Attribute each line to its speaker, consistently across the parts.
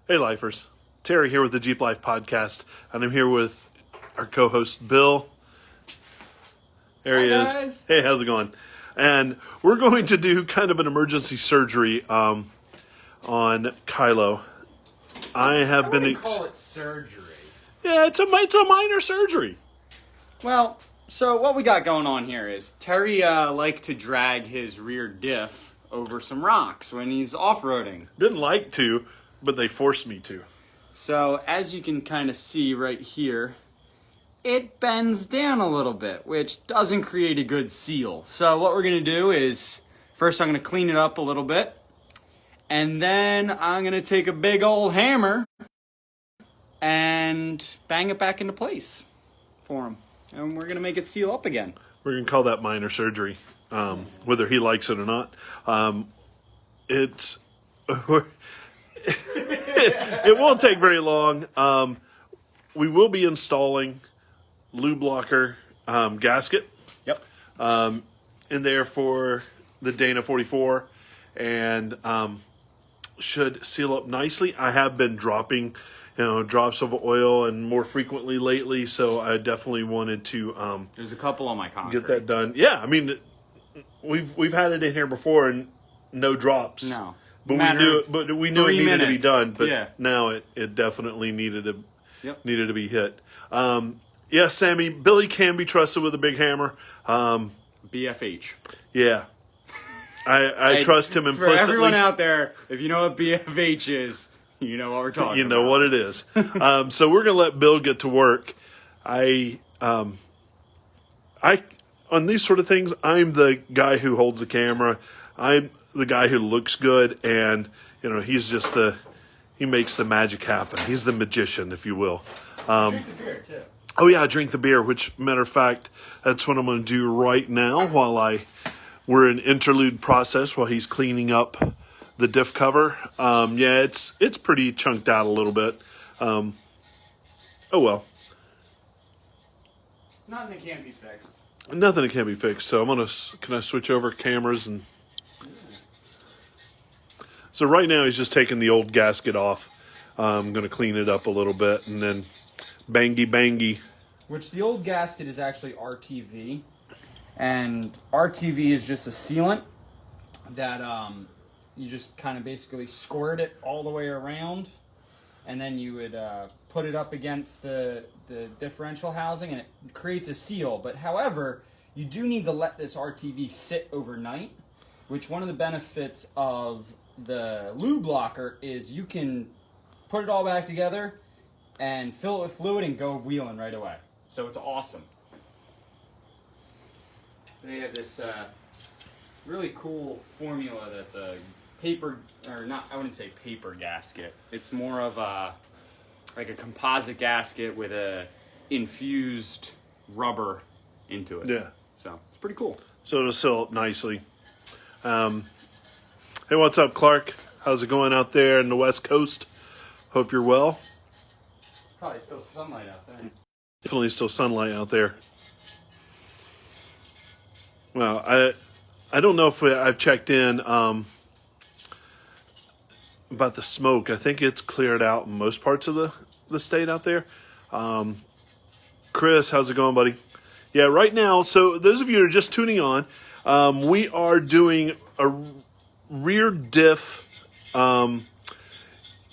Speaker 1: Hey Lifers, Terry here with the Jeep Life Podcast, and I'm here with our co-host Bill. There he is.
Speaker 2: Guys.
Speaker 1: Hey, how's it going? And we're going to do kind of an emergency surgery on Kylo. I
Speaker 2: wouldn't call it surgery.
Speaker 1: Yeah, it's a minor surgery.
Speaker 2: Well, so what we got going on here is Terry liked to drag his rear diff over some rocks when he's off-roading.
Speaker 1: Didn't like to, but they forced me to.
Speaker 2: So as you can kind of see right here, it bends down a little bit, which doesn't create a good seal. So what we're going to do is, first I'm going to clean it up a little bit, and then I'm going to take a big old hammer and bang it back into place for him. And we're going to make it seal up again.
Speaker 1: We're going to call that minor surgery, whether he likes it or not. It's... It won't take very long. We will be installing Lube blocker gasket.
Speaker 2: Yep.
Speaker 1: In there for the Dana 44, and should seal up nicely. I have been dropping, drops of oil and more frequently lately, so I definitely wanted to
Speaker 2: There's a couple on my concrete.
Speaker 1: get that done. Yeah, I mean, we've had it in here before and no drops.
Speaker 2: No.
Speaker 1: But we knew it needed to be done. But
Speaker 2: yeah.
Speaker 1: Now it definitely needed to
Speaker 2: Yep.
Speaker 1: be hit. Yeah, Sammy, Billy can be trusted with a big hammer.
Speaker 2: BFH.
Speaker 1: Yeah, I trust him implicitly.
Speaker 2: For everyone out there, if you know what BFH is, you know what we're talking about.
Speaker 1: You know what it is. So we're gonna let Bill get to work. I on these sort of things, I'm the guy who holds the camera. I'm the guy who looks good, and he's just he makes the magic happen. He's the magician, if you will.
Speaker 2: Drink the beer too.
Speaker 1: Oh yeah, drink the beer. Which, matter of fact, that's what I'm going to do right now while we're in interlude process while he's cleaning up the diff cover. Yeah, it's pretty chunked out a little bit. Oh well.
Speaker 2: Nothing that can't be fixed.
Speaker 1: Nothing that can't be fixed. So can I switch over cameras and. So right now he's just taking the old gasket off. I'm going to clean it up a little bit and then bangy.
Speaker 2: Which the old gasket is actually RTV. And RTV is just a sealant that you just kind of basically squirt it all the way around. And then you would put it up against the differential housing and it creates a seal. But however, you do need to let this RTV sit overnight, which one of the benefits of the lube blocker is you can put it all back together and fill it with fluid and go wheeling right away. So it's awesome. They have this really cool formula that's a paper, or not, I wouldn't say paper gasket. It's more of like a composite gasket with a infused rubber into it.
Speaker 1: Yeah.
Speaker 2: So it's pretty cool.
Speaker 1: So it'll seal up nicely. Hey, what's up, Clark? How's it going out there in the West Coast? Hope you're well.
Speaker 2: Probably still sunlight out there.
Speaker 1: Definitely still sunlight out there. Well, I don't know if I've checked in about the smoke. I think it's cleared out in most parts of the state out there. Chris, how's it going, buddy? Yeah, right now, so those of you who are just tuning on, we are doing a rear diff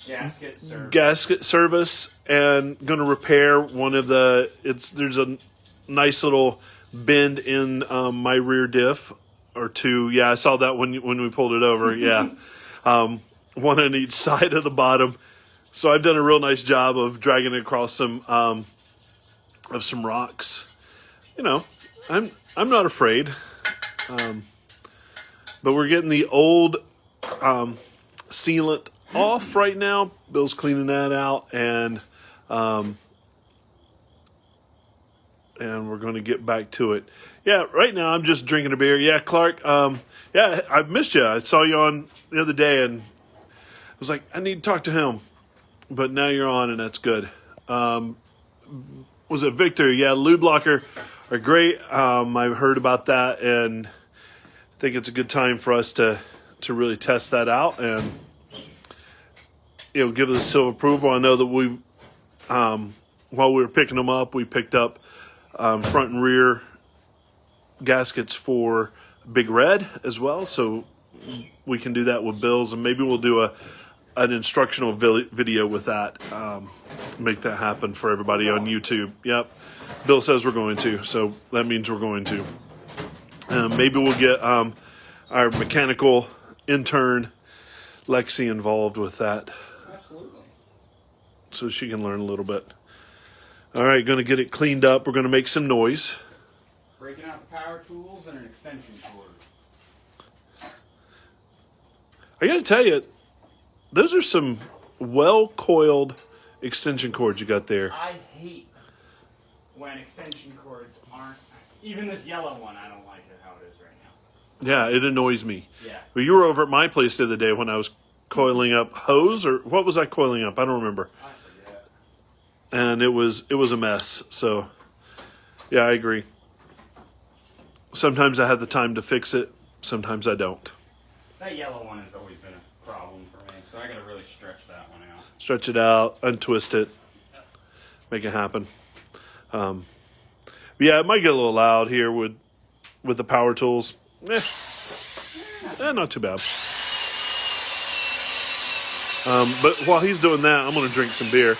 Speaker 1: gasket service and going to repair one of there's a nice little bend in my rear diff or two. Yeah, I saw that when we pulled it over. Yeah. One on each side of the bottom. So I've done a real nice job of dragging it across some rocks. I'm not afraid. But we're getting the old sealant off right now. Bill's cleaning that out, and we're going to get back to it. Yeah, right now I'm just drinking a beer. Yeah, Clark. Yeah, I missed you. I saw you on the other day, and I was like, I need to talk to him. But now you're on, and that's good. Was it Victor? Yeah, Lube blocker are great. I've heard about that, and I think it's a good time for us to really test that out and give the seal of approval. I know that we, while we were picking them up, we picked up front and rear gaskets for Big Red as well. So we can do that with Bill's, and maybe we'll do an instructional video with that. Make that happen for everybody on YouTube. Yep. Bill says we're going to, so that means we're going to. Maybe we'll get our mechanical intern, Lexi, involved with that.
Speaker 2: Absolutely.
Speaker 1: So she can learn a little bit. All right, going to get it cleaned up. We're going to make some noise.
Speaker 2: Breaking out the power tools and an extension cord.
Speaker 1: I got to tell you, those are some well-coiled extension cords you got there.
Speaker 2: I hate when extension cords aren't. Even this yellow one, I don't like it how it is right now.
Speaker 1: Yeah, it annoys me.
Speaker 2: Yeah.
Speaker 1: But you were over at my place the other day when I was coiling up hose, or what was I coiling up? I don't remember.
Speaker 2: I forget.
Speaker 1: And it was a mess. So, yeah, I agree. Sometimes I have the time to fix it. Sometimes I don't.
Speaker 2: That yellow one has always been a problem for me, so I got to really stretch that one out.
Speaker 1: Stretch it out, untwist it, make it happen. Yeah, it might get a little loud here with the power tools. Not too bad. But while he's doing that, I'm going to drink some beer.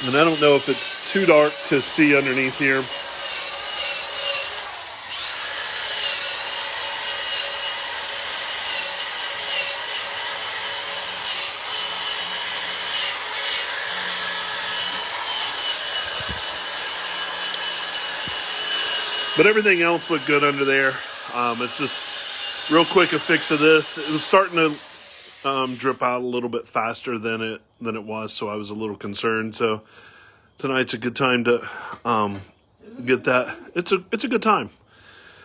Speaker 1: And I don't know if it's too dark to see underneath here. But everything else looked good under there. It's just real quick a fix of this. It was starting to drip out a little bit faster than it was, so I was a little concerned. So tonight's a good time to get that. It's a good time.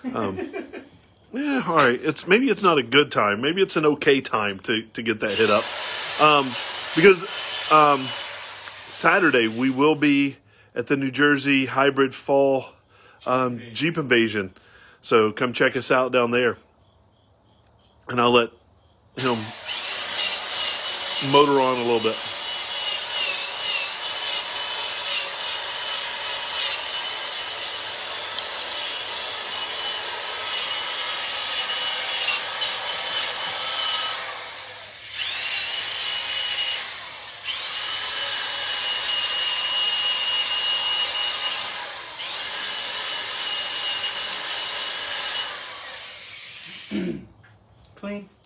Speaker 1: Yeah, all right. Maybe it's not a good time. Maybe it's an okay time to get that hit up. Because Saturday we will be at the New Jersey Hybrid Fall Jeep Invasion. So come check us out down there. And I'll let him motor on a little bit.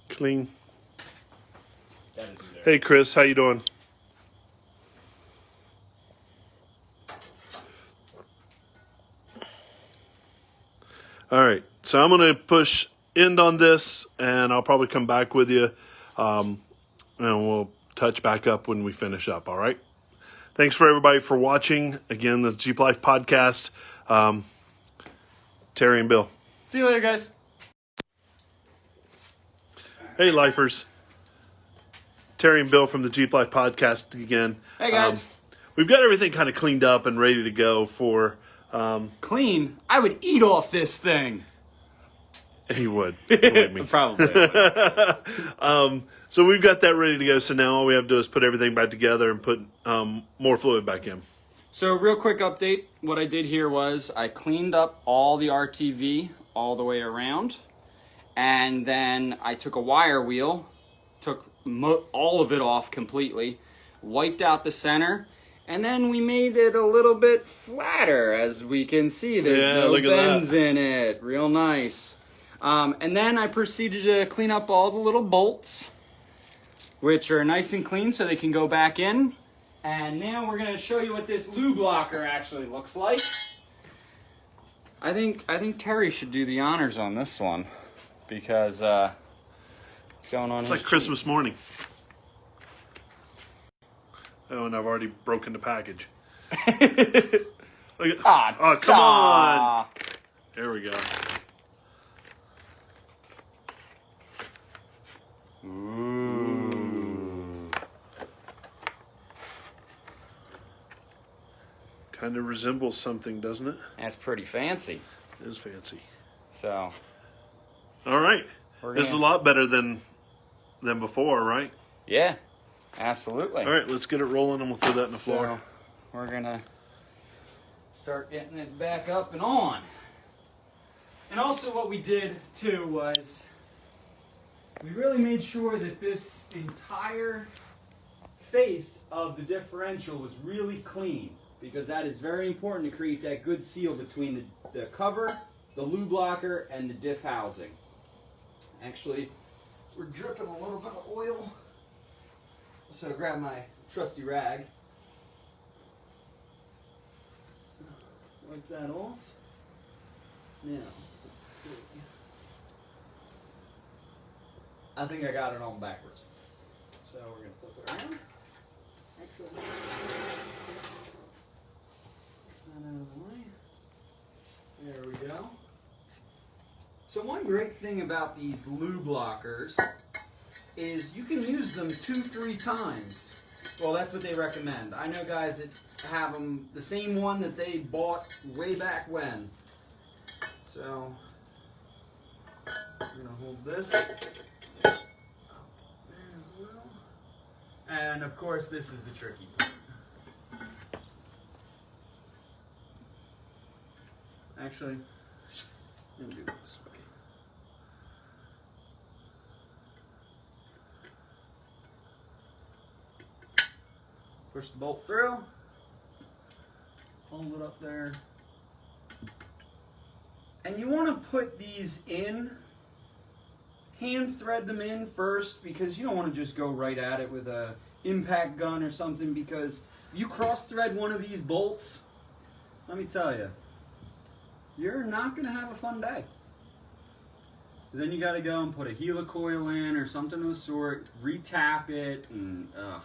Speaker 1: Clean. Hey Chris, how you doing? All right, so I'm gonna push end on this, and I'll probably come back with you, and we'll touch back up when we finish up. All right. Thanks for everybody for watching. Again, the Jeep Life podcast. Terry and Bill.
Speaker 2: See you later, guys.
Speaker 1: Hey, lifers. Terry and Bill from the Jeep Life podcast again.
Speaker 2: Hey, guys.
Speaker 1: We've got everything kind of cleaned up and ready to go for...
Speaker 2: Clean? I would eat off this thing.
Speaker 1: He would. Believe me.
Speaker 2: Probably.
Speaker 1: So we've got that ready to go. So now all we have to do is put everything back together and put more fluid back in.
Speaker 2: So real quick update. What I did here was I cleaned up all the RTV all the way around. And then I took a wire wheel, took all of it off completely, wiped out the center, and then we made it a little bit flatter, as we can see. There's no bends in it. Real nice. And then I proceeded to clean up all the little bolts, which are nice and clean so they can go back in. And now we're going to show you what this lube locker actually looks like. I think Terry should do the honors on this one. Because what's going on?
Speaker 1: It's like Christmas morning. Oh, and I've already broken the package. Oh, come on! There we go.
Speaker 2: Ooh.
Speaker 1: Kind of resembles something, doesn't it?
Speaker 2: That's pretty fancy.
Speaker 1: It is fancy.
Speaker 2: So,
Speaker 1: All right.
Speaker 2: We're
Speaker 1: This is a
Speaker 2: gonna-
Speaker 1: lot better than before, right?
Speaker 2: Yeah, absolutely.
Speaker 1: All right, let's get it rolling and we'll throw that in the floor.
Speaker 2: So we're gonna start getting this back up and on. And also what we did too was we really made sure that this entire face of the differential was really clean, because that is very important to create that good seal between the cover, the lube blocker, and the diff housing. Actually, we're dripping a little bit of oil, so grab my trusty rag. Wipe that off. Now, let's see. I think I got it on backwards. So we're going to flip it around. Actually, that out of the way. There we go. So one great thing about these lube lockers is you can use them 2-3 times. Well, that's what they recommend. I know guys that have them, the same one that they bought way back when. So, I'm going to hold this up there as well. And of course, this is the tricky part. Actually, I'm going to do it this way. Push the bolt through, hold it up there. And you want to put these in, hand thread them in first, because you don't want to just go right at it with a impact gun or something, because you cross thread one of these bolts, let me tell you, you're not going to have a fun day. Then you got to go and put a helicoil in or something of the sort, retap it, and ugh.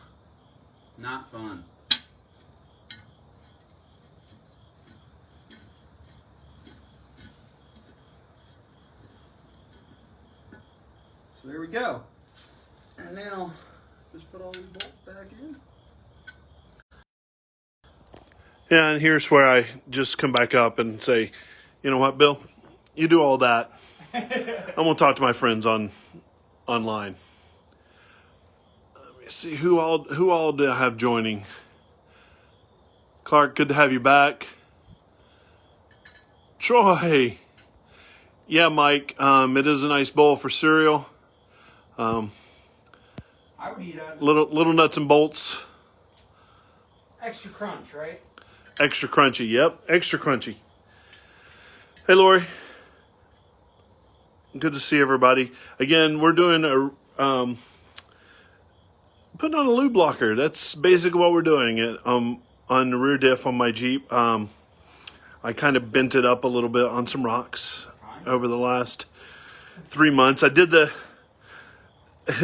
Speaker 2: Not fun. So there we go. And now, just put all these bolts back in.
Speaker 1: Yeah, and here's where I just come back up and say, you know what, Bill? You do all that. I'm going to talk to my friends online. See who all do I have joining. Clark, good to have you back. Troy, yeah, Mike. It is a nice bowl for cereal.
Speaker 2: I would eat out of
Speaker 1: Little nuts and bolts.
Speaker 2: extra crunch, right?
Speaker 1: Extra crunchy. Yep, extra crunchy. Hey, Lori. Good to see everybody again. We're doing a. Putting on a lube blocker. That's basically what we're doing. On the rear diff on my Jeep. I kind of bent it up a little bit on some rocks over the last 3 months. I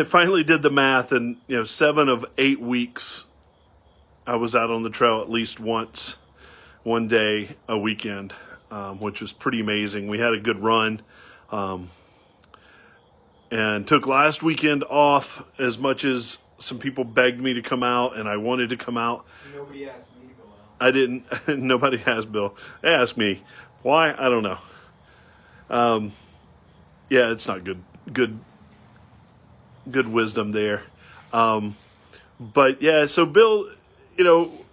Speaker 1: finally did the math, and 7 of 8 weeks I was out on the trail at least once, one day a weekend, which was pretty amazing. We had a good run. And took last weekend off as much as some people begged me to come out, and I wanted to come out.
Speaker 2: Nobody asked me to go out.
Speaker 1: I didn't. Nobody has, Bill. They asked me. Why? I don't know. Yeah, it's not good wisdom there. But yeah, so Bill,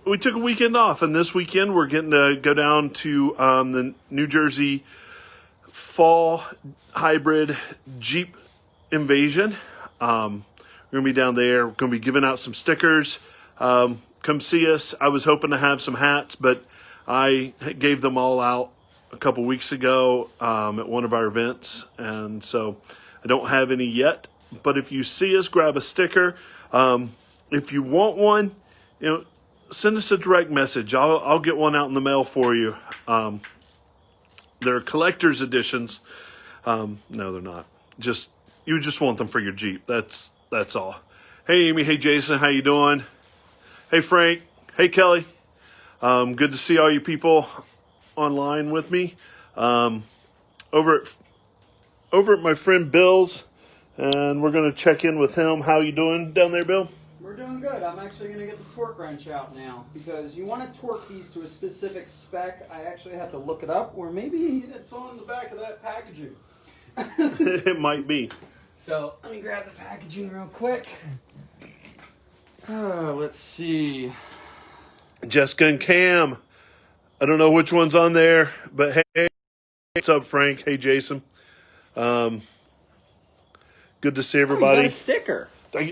Speaker 1: we took a weekend off, and this weekend we're getting to go down to the New Jersey Fall Hybrid Jeep Invasion. We're going to be down there. We're going to be giving out some stickers. Come see us. I was hoping to have some hats, but I gave them all out a couple weeks ago at one of our events, and so I don't have any yet. But if you see us, grab a sticker. If you want one, send us a direct message. I'll get one out in the mail for you. They're collector's editions. No, they're not. You just want them for your Jeep. That's all. Hey, Amy. Hey, Jason. How you doing? Hey, Frank. Hey, Kelly. Good to see all you people online with me. Over at my friend Bill's, and we're going to check in with him. How you doing down there, Bill?
Speaker 2: We're doing good. I'm actually going to get the torque wrench out now, because you want to torque these to a specific spec. I actually have to look it up, or maybe it's on the back of that packaging.
Speaker 1: It might be.
Speaker 2: So let me grab the packaging real quick. Let's see.
Speaker 1: Jessica and Cam. I don't know which one's on there, but hey, what's up, Frank? Hey, Jason. Good to see
Speaker 2: Oh,
Speaker 1: everybody.
Speaker 2: you got a sticker.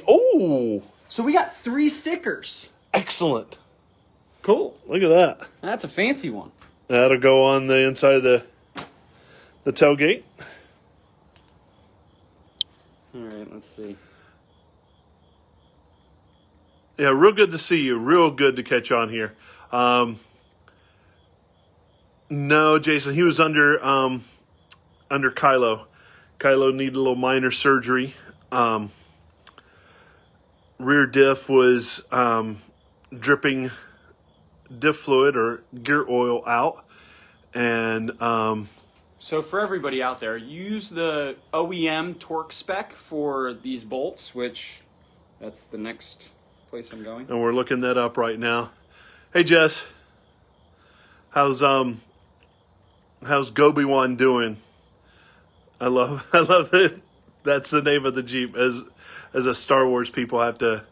Speaker 1: Oh,
Speaker 2: So we got 3 stickers.
Speaker 1: excellent.
Speaker 2: Cool.
Speaker 1: Look at that.
Speaker 2: That's a fancy one.
Speaker 1: That'll go on the inside of the tailgate.
Speaker 2: All right, let's see.
Speaker 1: Yeah, real good to see you. Real good to catch on here. No, Jason, he was under Kylo. Kylo needed a little minor surgery. Rear diff was dripping diff fluid or gear oil out, and
Speaker 2: So for everybody out there, use the OEM torque spec for these bolts, which that's the next place I'm going.
Speaker 1: we're looking that up right now. Hey, Jess, how's Gobi-Wan doing? I love it. That's the name of the Jeep. As a Star Wars people have to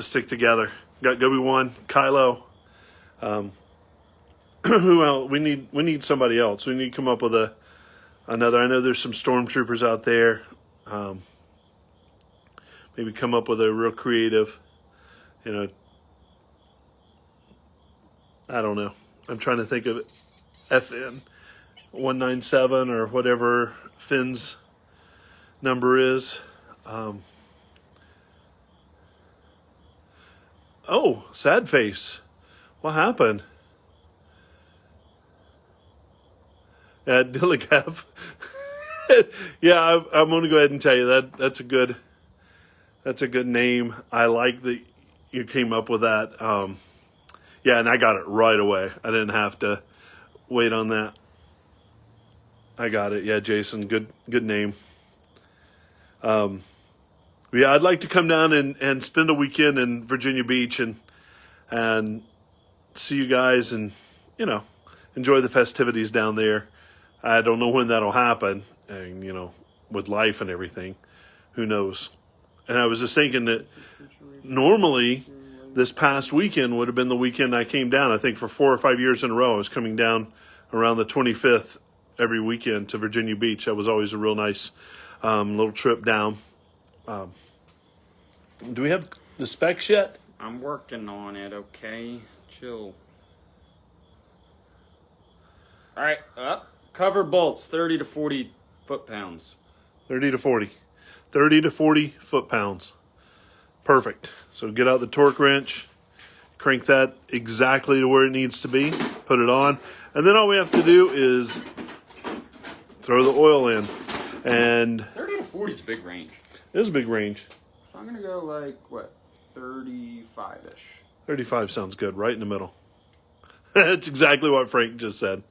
Speaker 1: stick together. Got Gobi-Wan, Kylo. Who else? We need somebody else. We need to come up with another. I know there's some stormtroopers out there. Maybe come up with a real creative, I don't know. I'm trying to think of it. FN 197 or whatever Finn's number is. Oh, sad face. What happened? Dilligav. Yeah, I'm going to go ahead and tell you that's a good name. I like that you came up with that. Yeah, and I got it right away. I didn't have to wait on that. I got it. Yeah, Jason, good name. Yeah, I'd like to come down and spend a weekend in Virginia Beach and see you guys and, enjoy the festivities down there. I don't know when that'll happen, and, with life and everything, who knows? And I was just thinking that normally this past weekend would have been the weekend I came down. I think for 4 or 5 years in a row, I was coming down around the 25th every weekend to Virginia Beach. That was always a real nice little trip down. Do we have the specs yet?
Speaker 2: I'm working on it, okay? Chill. All right, up. Cover bolts, 30 to 40 foot-pounds.
Speaker 1: 30 to 40. 30 to 40 foot-pounds. Perfect. So get out the torque wrench, crank that exactly to where it needs to be, put it on, and then all we have to do is throw the oil in. And
Speaker 2: 30 to 40 is a big range.
Speaker 1: it is a big range.
Speaker 2: So I'm going to go like, 35-ish.
Speaker 1: 35 sounds good, right in the middle. That's exactly what Frank just said.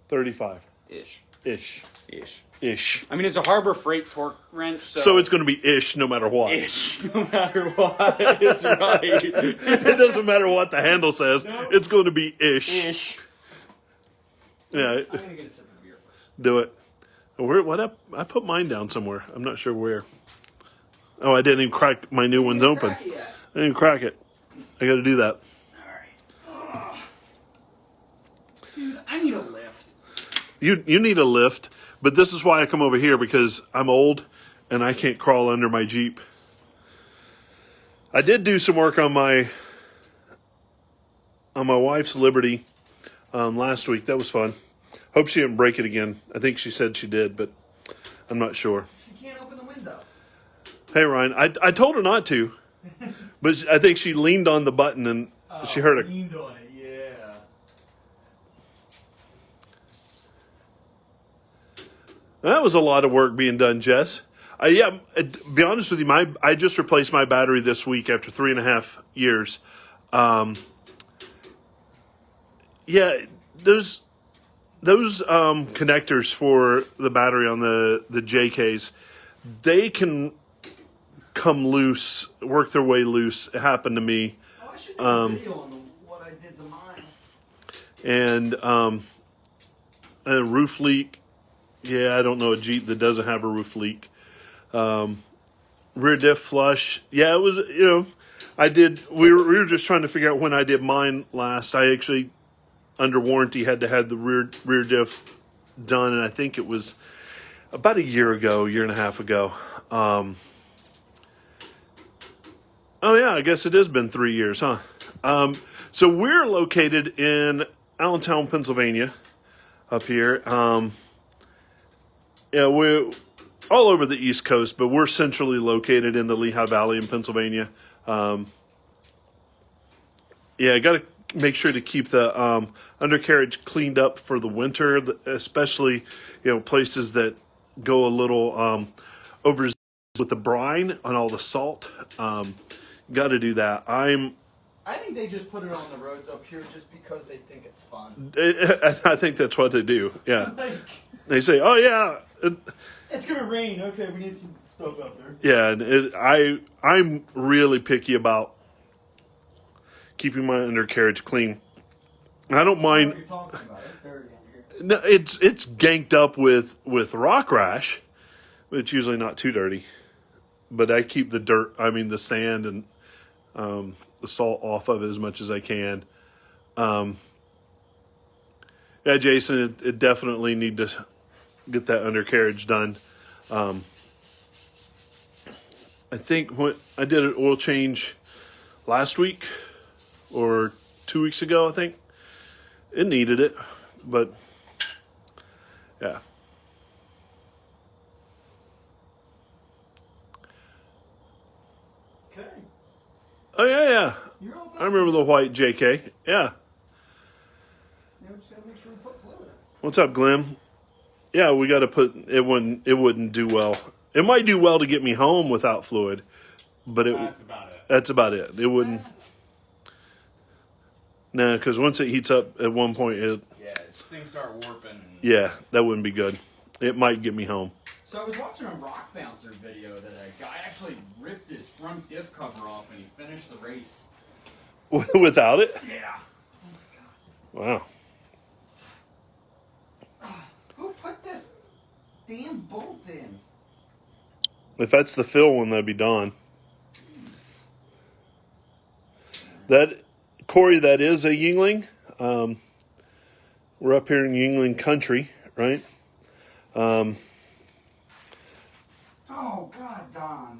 Speaker 1: 35.
Speaker 2: Ish.
Speaker 1: Ish.
Speaker 2: Ish.
Speaker 1: Ish.
Speaker 2: I mean, it's a Harbor Freight torque wrench,
Speaker 1: So it's going to be ish no matter what.
Speaker 2: ish, no matter what. It's right.
Speaker 1: It doesn't matter what the handle says.
Speaker 2: Nope.
Speaker 1: It's going to be ish.
Speaker 2: Ish.
Speaker 1: Yeah,
Speaker 2: I'm going to get a sip of beer first.
Speaker 1: do it. I put mine down somewhere. I'm not sure where. Oh, I didn't even crack my new one's open. I didn't even crack it. I got to do that.
Speaker 2: All right. Dude, I need a lift.
Speaker 1: You need a lift, but this is why I come over here, because I'm old and I can't crawl under my Jeep. I did do some work on my wife's Liberty last week. That was fun. Hope she didn't break it again. I think she said she did, but I'm not sure.
Speaker 2: You can't open the window.
Speaker 1: Hey, Ryan, I told her not to, but I think she leaned on the button and she heard it.
Speaker 2: Leaned on it, yeah.
Speaker 1: That was a lot of work being done, Jess. To be honest with you, I just replaced my battery this week after 3.5 years. Those connectors for the battery on the JKs, they can come loose, work their way loose. It happened to me.
Speaker 3: Oh, I should do a video on what I did to mine.
Speaker 1: And a roof leak. Yeah, I don't know a Jeep that doesn't have a roof leak. Rear diff flush. Yeah, it was, I did, we were just trying to figure out when I did mine last. I actually, under warranty, had to have the rear diff done, and I think it was about a year and a half ago. Oh yeah, I guess it has been 3 years, huh? So we're located in Allentown, Pennsylvania, up here. Yeah, we're all over the East Coast, but we're centrally located in the Lehigh Valley in Pennsylvania. Yeah, I got to make sure to keep the undercarriage cleaned up for the winter, especially places that go a little over with the brine on all the salt. Got to do that.
Speaker 3: I think they just put it on the roads up here just because they think it's fun.
Speaker 1: I think that's what they do. Yeah,
Speaker 3: Like,
Speaker 1: they say, "Oh yeah."
Speaker 3: it's gonna rain. Okay, we need some stuff up there.
Speaker 1: Yeah, and I'm really picky about keeping my undercarriage clean. I don't
Speaker 3: What
Speaker 1: mind.
Speaker 3: are you talking about? It's dirty under here.
Speaker 1: No, it's ganked up with rock rash, but it's usually not too dirty. But I keep the dirt, the sand and the salt off of it as much as I can. Yeah, Jason, it definitely need to get that undercarriage done. I think when I did an oil change last week or 2 weeks ago, I think it needed it, but yeah.
Speaker 3: Okay.
Speaker 1: Oh yeah.
Speaker 3: You're all
Speaker 1: I remember the white JK. Yeah.
Speaker 3: We just gotta make sure we put fluid in.
Speaker 1: What's up, Glim? Yeah, we got to put it. Wouldn't do well. It might do well to get me home without fluid, but
Speaker 2: That's about it.
Speaker 1: that's about it. It wouldn't. No, because once it heats up at one point,
Speaker 2: Yeah, things start warping.
Speaker 1: yeah, that wouldn't be good. It might get me home.
Speaker 2: So I was watching a rock bouncer video that a guy actually ripped his front diff cover off and he finished the race.
Speaker 1: Without it?
Speaker 2: Yeah.
Speaker 1: Wow.
Speaker 3: Who put this damn bolt in?
Speaker 1: If that's the fill one, that'd be Dawn. Corey, that is a Yingling. We're up here in Yingling country, right?
Speaker 3: Oh God, Don.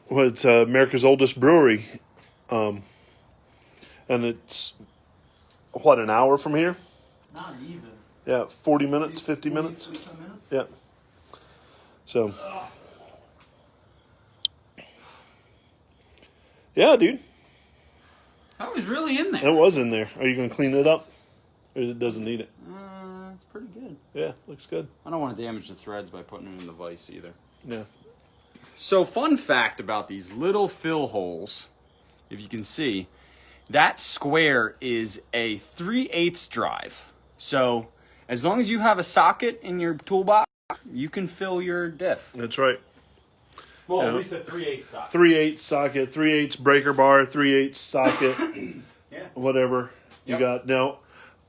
Speaker 1: Well, it's America's oldest brewery. And it's, what, an hour from here?
Speaker 3: Not even.
Speaker 1: Yeah, 40 minutes, 50 minutes.
Speaker 3: 45 minutes?
Speaker 1: Yeah. So. Yeah, dude.
Speaker 2: That was really in there.
Speaker 1: It was in there. Are you going to clean it up? Or it doesn't need it?
Speaker 2: It's pretty good.
Speaker 1: Yeah, looks good.
Speaker 2: I don't want to damage the threads by putting it in the vise either.
Speaker 1: Yeah.
Speaker 2: So, fun fact about these little fill holes, if you can see, that square is a 3/8 drive. So, as long as you have a socket in your toolbox, you can fill your diff.
Speaker 1: That's right.
Speaker 2: Well,
Speaker 1: Yeah.
Speaker 2: at least a 3/8 socket.
Speaker 1: 3/8 socket, 3/8 breaker bar, 3/8 socket,
Speaker 2: Yeah.
Speaker 1: whatever you
Speaker 2: Yep.
Speaker 1: got. Now,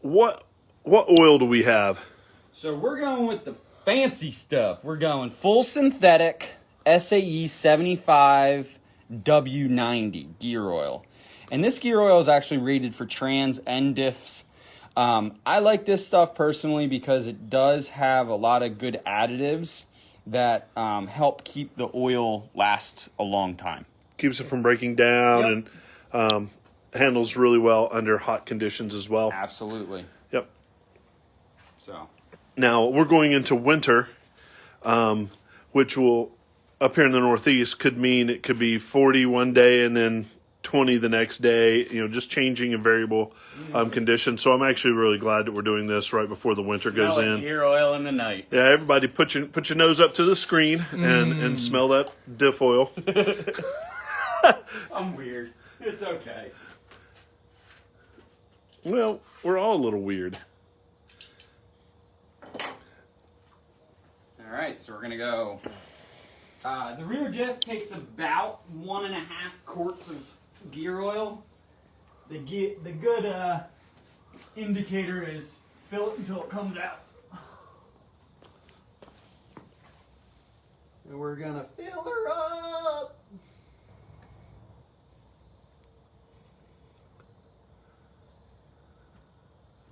Speaker 1: what oil do we have?
Speaker 2: So we're going with the fancy stuff. We're going full synthetic SAE 75 W90 gear oil. And this gear oil is actually rated for trans and diffs. I like this stuff personally because it does have a lot of good additives that help keep the oil last a long time.
Speaker 1: Keeps it from breaking down and handles really well under hot conditions as well.
Speaker 2: Absolutely.
Speaker 1: Yep.
Speaker 2: So.
Speaker 1: Now, we're going into winter, which will, up here in the Northeast, could mean it could be 40 one day and then 20 the next day, just changing in variable conditions. So I'm actually really glad that we're doing this right before the winter goes
Speaker 2: Smell like
Speaker 1: in.
Speaker 2: gear oil in the night.
Speaker 1: Yeah, everybody put your nose up to the screen and smell that diff oil.
Speaker 2: I'm weird. It's okay.
Speaker 1: Well, we're all a little weird.
Speaker 2: All right, so we're gonna go. The rear diff takes about 1.5 quarts of gear oil. The good indicator is fill it until it comes out.
Speaker 3: And we're gonna fill her up.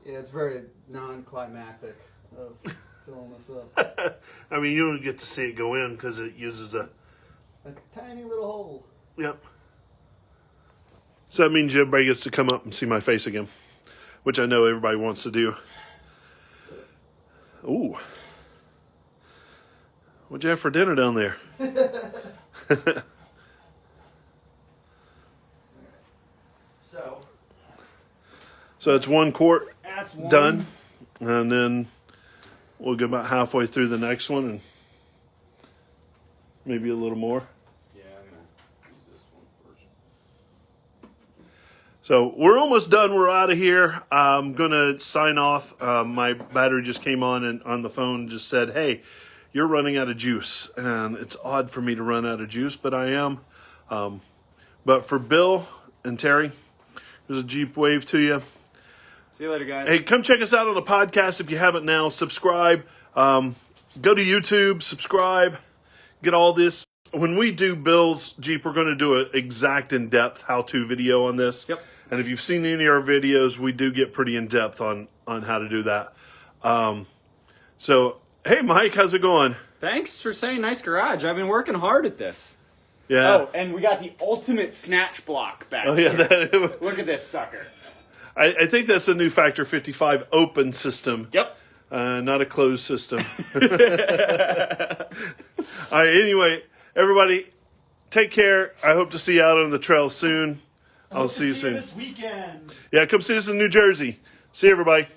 Speaker 3: Yeah, it's very non-climactic of filling this up.
Speaker 1: I mean, you don't get to see it go in because it uses a...
Speaker 3: A tiny little hole.
Speaker 1: Yep. So that means everybody gets to come up and see my face again, which I know everybody wants to do. Ooh. What'd you have for dinner down there? So it's 1 quart
Speaker 2: That's one.
Speaker 1: done. And then we'll go about halfway through the next one and maybe a little more.
Speaker 2: Yeah, I'm gonna use this one first.
Speaker 1: So we're almost done. We're out of here. I'm going to sign off. My battery just came on and on the phone just said, hey, you're running out of juice. And it's odd for me to run out of juice, but I am. But for Bill and Terry, there's a Jeep wave to you.
Speaker 2: See you later, guys.
Speaker 1: Hey, come check us out on the podcast if you haven't now. Subscribe. Go to YouTube, subscribe, get all this. When we do Bill's Jeep, we're going to do an exact in-depth how-to video on this.
Speaker 2: Yep.
Speaker 1: And if you've seen any of our videos, we do get pretty in-depth on how to do that. So, hey, Mike, how's it going?
Speaker 2: Thanks for saying nice garage. I've been working hard at this.
Speaker 1: Yeah.
Speaker 2: Oh, and we got the ultimate snatch block back
Speaker 1: Oh, yeah.
Speaker 2: here. Look at this sucker.
Speaker 1: I think that's the new Factor 55 open system.
Speaker 2: Yep.
Speaker 1: Not a closed system. All right, anyway, everybody, take care. I hope to see you out on the trail soon. I'll see you soon.
Speaker 3: This weekend.
Speaker 1: Yeah, come see us in New Jersey. See you, everybody.